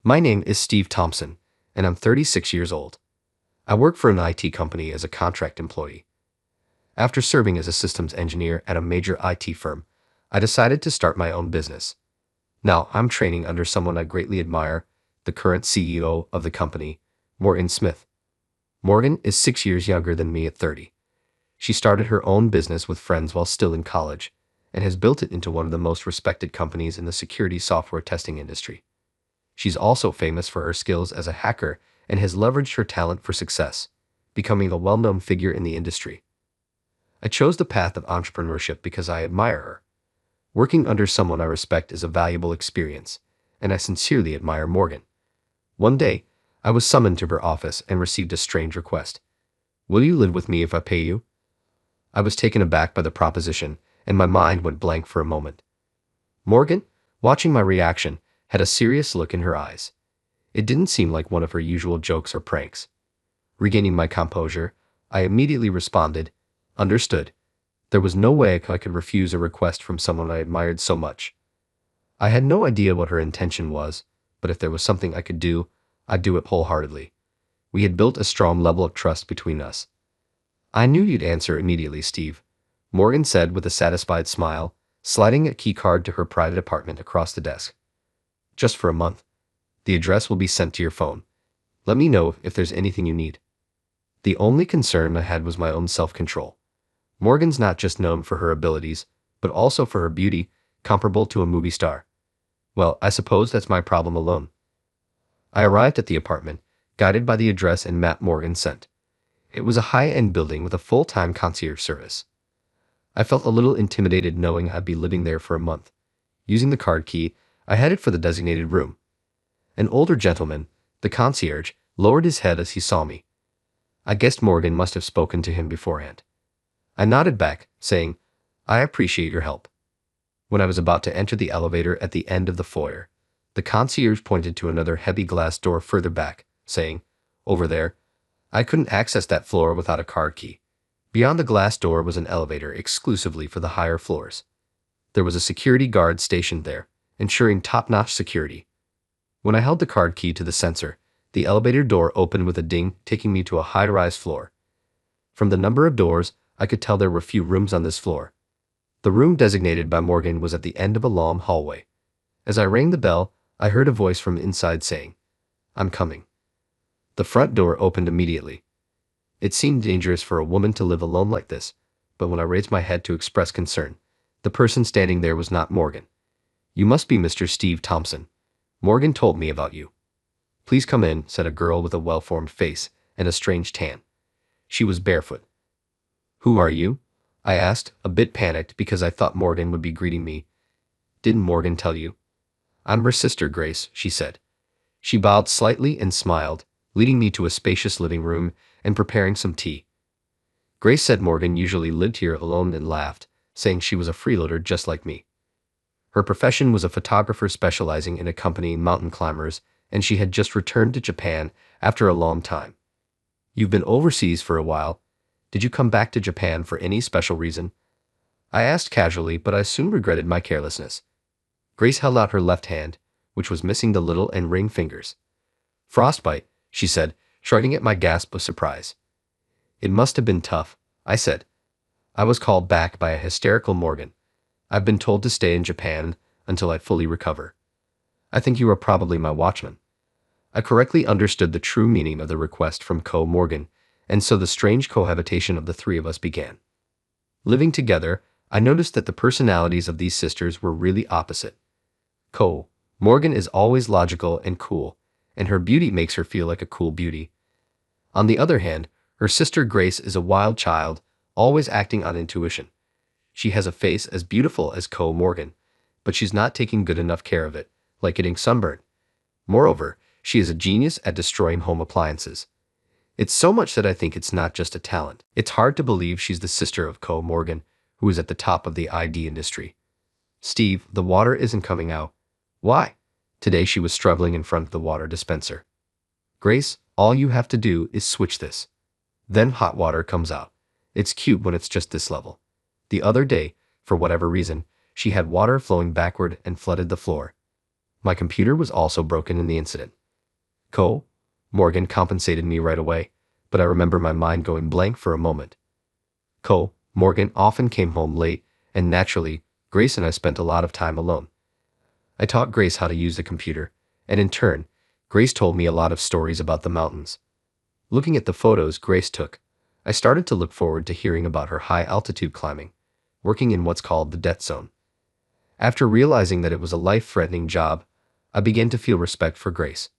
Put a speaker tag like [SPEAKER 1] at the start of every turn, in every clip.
[SPEAKER 1] My name is Steve Thompson, and I'm 36 years old. I work for an IT company as a contract employee. After serving as a systems engineer at a major IT firm, I decided to start my own business. Now, I'm training under someone I greatly admire, the current CEO of the company, Morgan Smith. Morgan is 6 years younger than me at 30. She started her own business with friends while still in college, and has built it into one of the most respected companies in the security software testing industry. She's also famous for her skills as a hacker and has leveraged her talent for success, becoming a well-known figure in the industry. I chose the path of entrepreneurship because I admire her. Working under someone I respect is a valuable experience, and I sincerely admire Morgan. One day, I was summoned to her office and received a strange request. "Will you live with me if I pay you?" I was taken aback by the proposition, and my mind went blank for a moment. Morgan, watching my reaction, had a serious look in her eyes. It didn't seem like one of her usual jokes or pranks. Regaining my composure, I immediately responded, "Understood." There was no way I could refuse a request from someone I admired so much. I had no idea what her intention was, but if there was something I could do, I'd do it wholeheartedly. We had built a strong level of trust between us. "I knew you'd answer immediately, Steve," Morgan said with a satisfied smile, sliding a key card to her private apartment across the desk. "Just for a month. The address will be sent to your phone. Let me know if there's anything you need." The only concern I had was my own self-control. Morgan's not just known for her abilities, but also for her beauty, comparable to a movie star. Well, I suppose that's my problem alone. I arrived at the apartment, guided by the address and map Morgan sent. It was a high-end building with a full-time concierge service. I felt a little intimidated knowing I'd be living there for a month. Using the card key, I headed for the designated room. An older gentleman, the concierge, lowered his head as he saw me. I guessed Morgan must have spoken to him beforehand. I nodded back, saying, "I appreciate your help." When I was about to enter the elevator at the end of the foyer, the concierge pointed to another heavy glass door further back, saying, "Over there." I couldn't access that floor without a card key. Beyond the glass door was an elevator exclusively for the higher floors. There was a security guard stationed there, ensuring top-notch security. When I held the card key to the sensor, the elevator door opened with a ding, taking me to a high-rise floor. From the number of doors, I could tell there were few rooms on this floor. The room designated by Morgan was at the end of a long hallway. As I rang the bell, I heard a voice from inside saying, "I'm coming." The front door opened immediately. It seemed dangerous for a woman to live alone like this, but when I raised my head to express concern, the person standing there was not Morgan. "You must be Mr. Steve Thompson. Morgan told me about you." "Please come in," said a girl with a well-formed face and a strange tan. She was barefoot. "Who are you?" I asked, a bit panicked because I thought Morgan would be greeting me. "Didn't Morgan tell you?" "I'm her sister, Grace," she said. She bowed slightly and smiled, leading me to a spacious living room and preparing some tea. Grace said Morgan usually lived here alone and laughed, saying she was a freeloader just like me. Her profession was a photographer specializing in accompanying mountain climbers, and she had just returned to Japan after a long time. "You've been overseas for a while. Did you come back to Japan for any special reason?" I asked casually, but I soon regretted my carelessness. Grace held out her left hand, which was missing the little and ring fingers. "Frostbite," she said, shrugging at my gasp of surprise. "It must have been tough," I said. I was called back by a hysterical Morgan. "I've been told to stay in Japan until I fully recover." "I think you are probably my watchman." I correctly understood the true meaning of the request from Morgan, and so the strange cohabitation of the three of us began. Living together, I noticed that the personalities of these sisters were really opposite. Morgan is always logical and cool, and her beauty makes her feel like a cool beauty. On the other hand, her sister Grace is a wild child, always acting on intuition. She has a face as beautiful as Morgan, but she's not taking good enough care of it, like getting sunburned. Moreover, she is a genius at destroying home appliances. It's so much that I think it's not just a talent. It's hard to believe she's the sister of Morgan, who is at the top of the ID industry. "Steve, the water isn't coming out." "Why?" Today she was struggling in front of the water dispenser. "Grace, all you have to do is switch this. Then hot water comes out. It's cute when it's just this level." The other day, for whatever reason, she had water flowing backward and flooded the floor. My computer was also broken in the incident. Co. Morgan compensated me right away, but I remember my mind going blank for a moment. Co. Morgan often came home late, and naturally, Grace and I spent a lot of time alone. I taught Grace how to use the computer, and in turn, Grace told me a lot of stories about the mountains. Looking at the photos Grace took, I started to look forward to hearing about her high-altitude climbing, working in what's called the death zone. After realizing that it was a life-threatening job, I began to feel respect for Grace.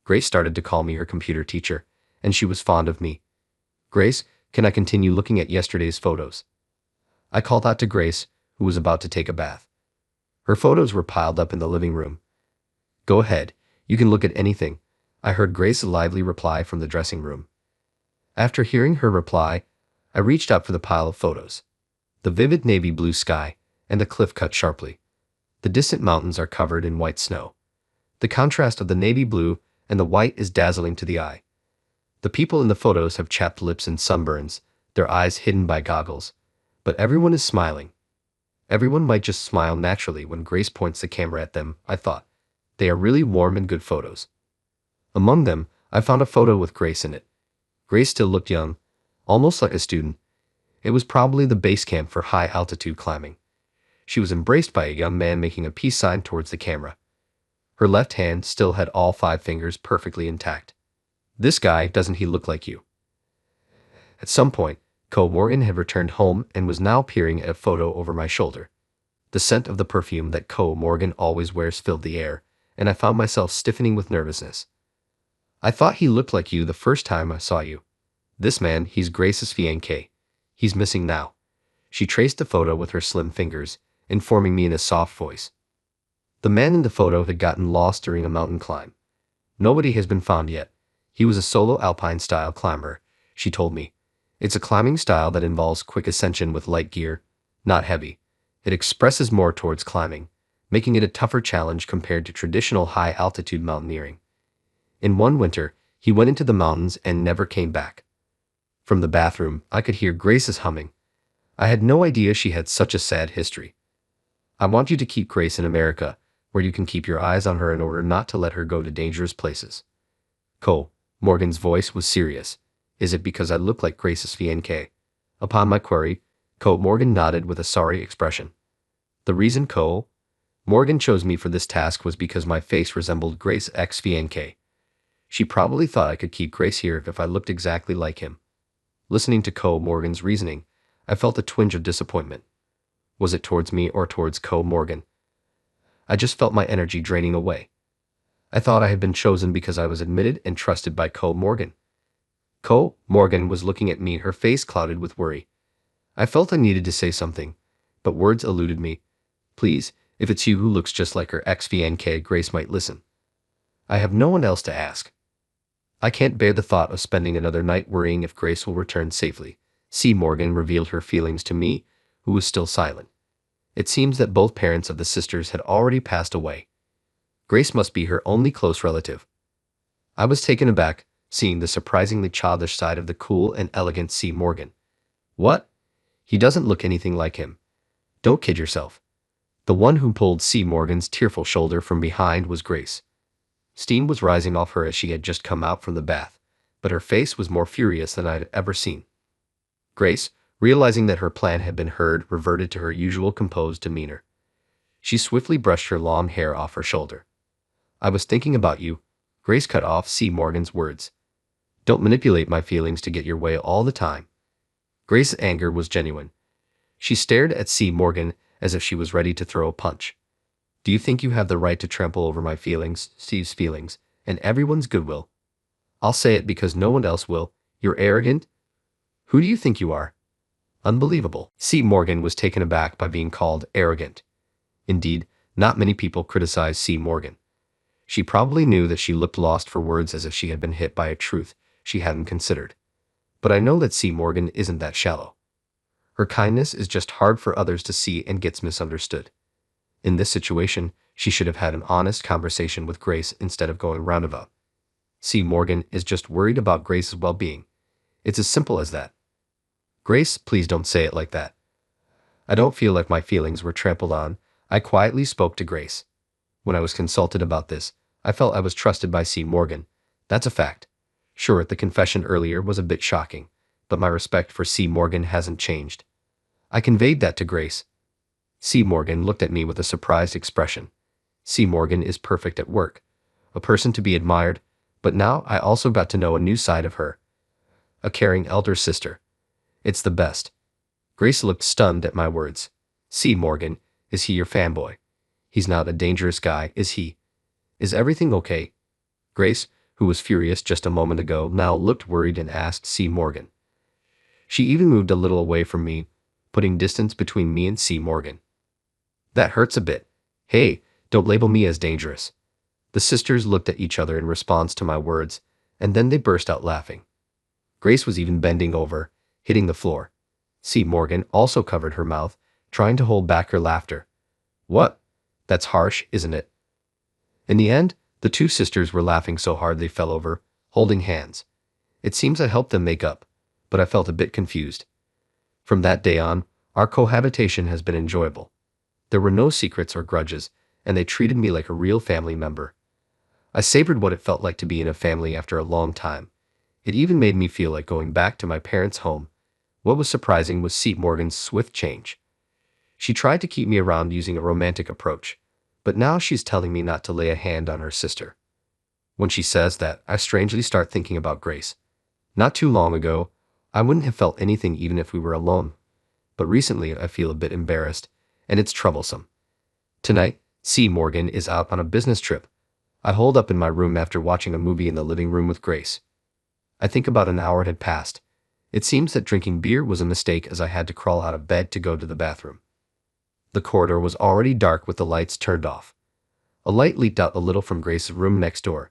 [SPEAKER 1] Grace started to call me her computer teacher, and she was fond of me. Grace, can I continue looking at yesterday's photos? I called out to Grace, who was about to take a bath. Her photos were piled up in the living room. Go ahead, you can look at anything, I heard Grace's lively reply from the dressing room. After hearing her reply, I reached out for the pile of photos. The vivid navy blue sky, and the cliff cut sharply. The distant mountains are covered in white snow. The contrast of the navy blue and the white is dazzling to the eye. The people in the photos have chapped lips and sunburns, their eyes hidden by goggles. But everyone is smiling. Everyone might just smile naturally when Grace points the camera at them, I thought. They are really warm and good photos. Among them, I found a photo with Grace in it. Grace still looked young, almost like a student. It was probably the base camp for high-altitude climbing. She was embraced by a young man making a peace sign towards the camera. Her left hand still had all 5 fingers perfectly intact. This guy, doesn't he look like you? At some point, Co. Morgan had returned home and was now peering at a photo over my shoulder. The scent of the perfume that Co. Morgan always wears filled the air, and I found myself stiffening with nervousness. I thought he looked like you the first time I saw you. This man, he's Grace's fiancé. He's missing now. She traced the photo with her slim fingers, informing me in a soft voice. The man in the photo had gotten lost during a mountain climb. Nobody has been found yet. He was a solo alpine-style climber, she told me. It's a climbing style that involves quick ascension with light gear, not heavy. It expresses more towards climbing, making it a tougher challenge compared to traditional high-altitude mountaineering. In one winter, he went into the mountains and never came back. From the bathroom, I could hear Grace's humming. I had no idea she had such a sad history. I want you to keep Grace in America, where you can keep your eyes on her in order not to let her go to dangerous places. Co. Morgan's voice was serious. Is it because I look like Grace's fiancé? Upon my query, Co. Morgan nodded with a sorry expression. The reason Co. Morgan chose me for this task was because my face resembled Grace's ex-fiancé. She probably thought I could keep Grace here if I looked exactly like him. Listening to Co. Morgan's reasoning, I felt a twinge of disappointment. Was it towards me or towards Co. Morgan? I just felt my energy draining away. I thought I had been chosen because I was admitted and trusted by Co. Morgan. Co. Morgan was looking at me, her face clouded with worry. I felt I needed to say something, but words eluded me. Please, if it's you who looks just like her ex-fiancé, Grace might listen. I have no one else to ask. I can't bear the thought of spending another night worrying if Grace will return safely. C. Morgan revealed her feelings to me, who was still silent. It seems that both parents of the sisters had already passed away. Grace must be her only close relative. I was taken aback, seeing the surprisingly childish side of the cool and elegant C. Morgan. What? He doesn't look anything like him. Don't kid yourself. The one who pulled C. Morgan's tearful shoulder from behind was Grace. Steam was rising off her as she had just come out from the bath, but her face was more furious than I had ever seen. Grace, realizing that her plan had been heard, reverted to her usual composed demeanor. She swiftly brushed her long hair off her shoulder. I was thinking about you. Grace cut off C. Morgan's words. Don't manipulate my feelings to get your way all the time. Grace's anger was genuine. She stared at C. Morgan as if she was ready to throw a punch. Do you think you have the right to trample over my feelings, Steve's feelings, and everyone's goodwill? I'll say it because no one else will. You're arrogant? Who do you think you are? Unbelievable. C. Morgan was taken aback by being called arrogant. Indeed, not many people criticized C. Morgan. She probably knew that she looked lost for words, as if she had been hit by a truth she hadn't considered. But I know that C. Morgan isn't that shallow. Her kindness is just hard for others to see and gets misunderstood. In this situation, she should have had an honest conversation with Grace instead of going roundabout. C. Morgan is just worried about Grace's well-being. It's as simple as that. Grace, please don't say it like that. I don't feel like my feelings were trampled on. I quietly spoke to Grace. When I was consulted about this, I felt I was trusted by C. Morgan. That's a fact. Sure, the confession earlier was a bit shocking, but my respect for C. Morgan hasn't changed. I conveyed that to Grace. C. Morgan looked at me with a surprised expression. C. Morgan is perfect at work, a person to be admired, but now I also got to know a new side of her. A caring elder sister. It's the best. Grace looked stunned at my words. C. Morgan, is he your fanboy? He's not a dangerous guy, is he? Is everything okay? Grace, who was furious just a moment ago, now looked worried and asked C. Morgan. She even moved a little away from me, putting distance between me and C. Morgan. That hurts a bit. Hey, don't label me as dangerous. The sisters looked at each other in response to my words, and then they burst out laughing. Grace was even bending over, hitting the floor. C. Morgan also covered her mouth, trying to hold back her laughter. What? That's harsh, isn't it? In the end, the two sisters were laughing so hard they fell over, holding hands. It seems I helped them make up, but I felt a bit confused. From that day on, our cohabitation has been enjoyable. There were no secrets or grudges, and they treated me like a real family member. I savored what it felt like to be in a family after a long time. It even made me feel like going back to my parents' home. What was surprising was C. Morgan's swift change. She tried to keep me around using a romantic approach, but now she's telling me not to lay a hand on her sister. When she says that, I strangely start thinking about Grace. Not too long ago, I wouldn't have felt anything even if we were alone. But recently I feel a bit embarrassed, and it's troublesome. Tonight, C. Morgan is out on a business trip. I holed up in my room after watching a movie in the living room with Grace. I think about an hour had passed. It seems that drinking beer was a mistake as I had to crawl out of bed to go to the bathroom. The corridor was already dark with the lights turned off. A light leaked out a little from Grace's room next door.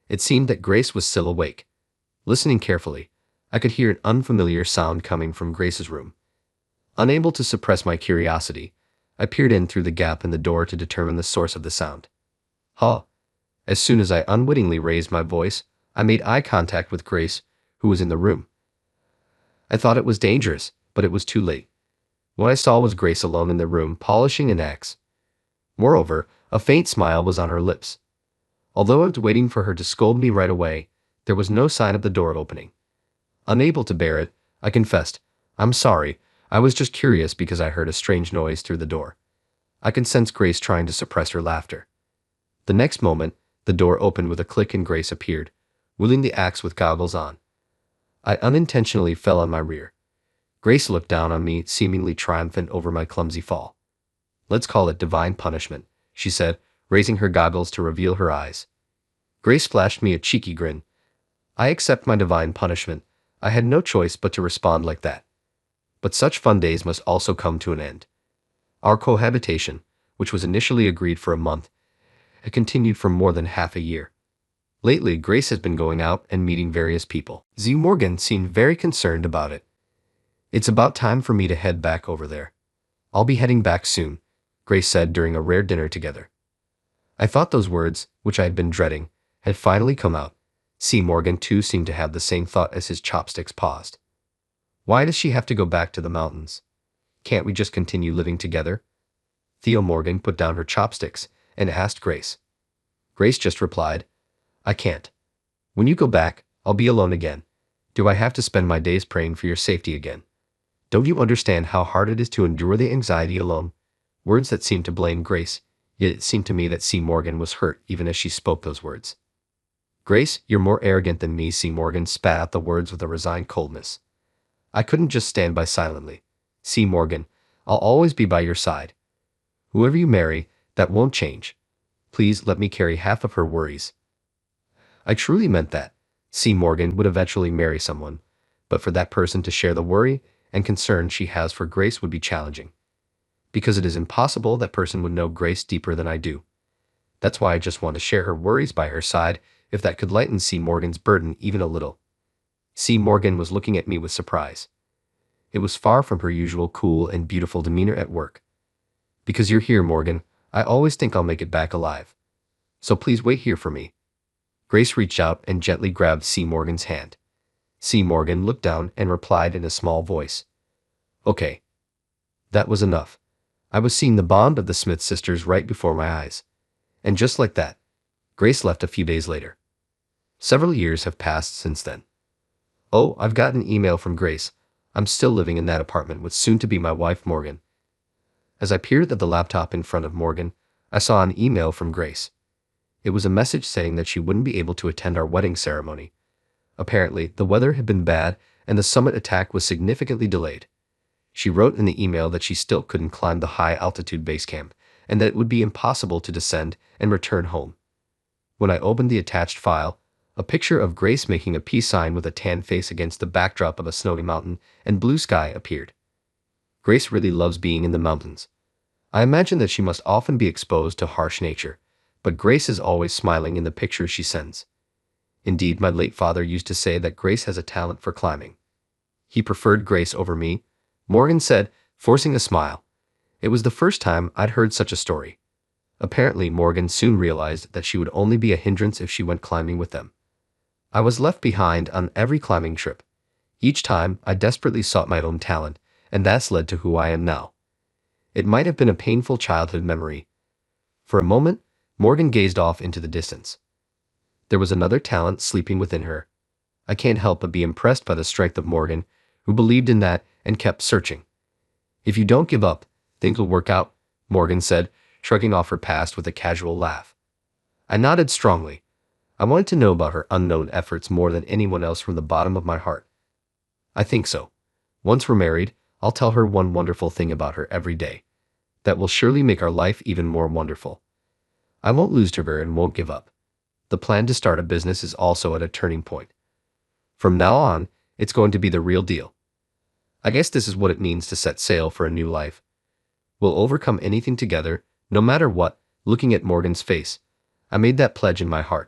[SPEAKER 1] It seemed that Grace was still awake. Listening carefully, I could hear an unfamiliar sound coming from Grace's room. Unable to suppress my curiosity, I peered in through the gap in the door to determine the source of the sound. Huh! As soon as I unwittingly raised my voice, I made eye contact with Grace, who was in the room. I thought it was dangerous, but it was too late. What I saw was Grace alone in the room, polishing an axe. Moreover, a faint smile was on her lips. Although I was waiting for her to scold me right away, there was no sign of the door opening. Unable to bear it, I confessed, I'm sorry, I was just curious because I heard a strange noise through the door. I could sense Grace trying to suppress her laughter. The next moment, the door opened with a click and Grace appeared, wielding the axe with goggles on. I unintentionally fell on my rear. Grace looked down on me, seemingly triumphant over my clumsy fall. Let's call it divine punishment, she said, raising her goggles to reveal her eyes. Grace flashed me a cheeky grin. I accept my divine punishment. I had no choice but to respond like that. But such fun days must also come to an end. Our cohabitation, which was initially agreed for a month, had continued for more than half a year. Lately, Grace has been going out and meeting various people. C. Morgan seemed very concerned about it. It's about time for me to head back over there. I'll be heading back soon, Grace said during a rare dinner together. I thought those words, which I had been dreading, had finally come out. C. Morgan too seemed to have the same thought as his chopsticks paused. Why does she have to go back to the mountains? Can't we just continue living together? Theo Morgan put down her chopsticks and asked Grace. Grace just replied, I can't. When you go back, I'll be alone again. Do I have to spend my days praying for your safety again? Don't you understand how hard it is to endure the anxiety alone? Words that seemed to blame Grace, yet it seemed to me that C. Morgan was hurt even as she spoke those words. Grace, you're more arrogant than me. C. Morgan spat out the words with a resigned coldness. I couldn't just stand by silently. C. Morgan, I'll always be by your side. Whoever you marry, that won't change. Please let me carry half of her worries. I truly meant that. C. Morgan would eventually marry someone, but for that person to share the worry and concern she has for Grace would be challenging. Because it is impossible that person would know Grace deeper than I do. That's why I just want to share her worries by her side, if that could lighten C. Morgan's burden even a little. C. Morgan was looking at me with surprise. It was far from her usual cool and beautiful demeanor at work. Because you're here, Morgan, I always think I'll make it back alive. So please wait here for me. Grace reached out and gently grabbed C. Morgan's hand. C. Morgan looked down and replied in a small voice. Okay. That was enough. I was seeing the bond of the Smith sisters right before my eyes. And just like that, Grace left a few days later. Several years have passed since then. Oh, I've got an email from Grace. I'm still living in that apartment with soon-to-be my wife Morgan. As I peered at the laptop in front of Morgan, I saw an email from Grace. It was a message saying that she wouldn't be able to attend our wedding ceremony. Apparently, the weather had been bad and the summit attack was significantly delayed. She wrote in the email that she still couldn't climb the high-altitude base camp and that it would be impossible to descend and return home. When I opened the attached file, a picture of Grace making a peace sign with a tan face against the backdrop of a snowy mountain and blue sky appeared. Grace really loves being in the mountains. I imagine that she must often be exposed to harsh nature, but Grace is always smiling in the pictures she sends. Indeed, my late father used to say that Grace has a talent for climbing. He preferred Grace over me, Morgan said, forcing a smile. It was the first time I'd heard such a story. Apparently, Morgan soon realized that she would only be a hindrance if she went climbing with them. I was left behind on every climbing trip. Each time, I desperately sought my own talent, and that's led to who I am now. It might have been a painful childhood memory. For a moment, Morgan gazed off into the distance. There was another talent sleeping within her. I can't help but be impressed by the strength of Morgan, who believed in that and kept searching. If you don't give up, things will work out, Morgan said, shrugging off her past with a casual laugh. I nodded strongly. I wanted to know about her unknown efforts more than anyone else from the bottom of my heart. I think so. Once we're married, I'll tell her one wonderful thing about her every day. That will surely make our life even more wonderful. I won't lose to her and won't give up. The plan to start a business is also at a turning point. From now on, it's going to be the real deal. I guess this is what it means to set sail for a new life. We'll overcome anything together, no matter what. Looking at Morgan's face, I made that pledge in my heart.